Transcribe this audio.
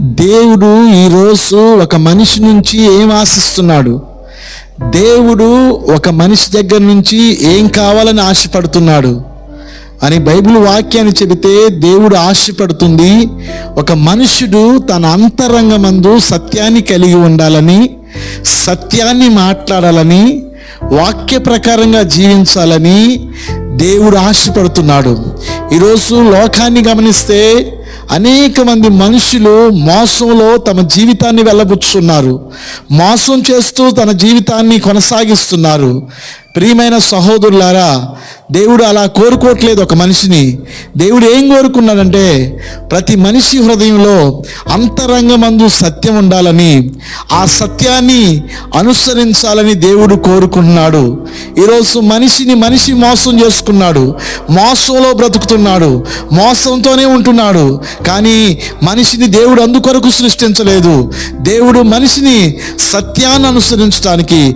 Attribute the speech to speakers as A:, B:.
A: దేవుడు ఈరోజు ఒక మనిషి నుంచి ఏం ఆశిస్తున్నాడు? దేవుడు ఒక మనిషి దగ్గర నుంచి ఏం కావాలని ఆశపడుతున్నాడు అని బైబిల్ వాక్యాన్ని చెబితే, దేవుడు ఆశపడుతుంది ఒక మనుషుడు తన అంతరంగమందు సత్యాన్ని కలిగి ఉండాలని, సత్యాన్ని మాట్లాడాలని, వాక్య ప్రకారంగా జీవించాలని దేవుడు ఆశపడుతున్నాడు. ఈరోజు లోకాన్ని గమనిస్తే అనేక మంది మనుషులు మోసంలో తమ జీవితాన్ని వెళ్ళబుచ్చుతున్నారు, మోసం చేస్తూ తన జీవితాన్ని కొనసాగిస్తున్నారు. ప్రియమైన సహోదరులారా, దేవుడు అలా కోరుకోవట్లేదు ఒక మనిషిని. దేవుడు ఏం కోరుకున్నాడంటే, ప్రతి మనిషి హృదయంలో అంతరంగమందు సత్యం ఉండాలని, ఆ సత్యాన్ని అనుసరించాలని దేవుడు కోరుకుంటున్నాడు. ఈరోజు మనిషి మోసం చేసుకున్నాడు, మోసంలో బ్రతుకుతున్నాడు, మోసంతోనే ఉంటున్నాడు. కానీ మనిషిని దేవుడు అందుకొరకు సృష్టించలేదు. దేవుడు మనిషిని సత్యాన్ని అనుసరించడానికి,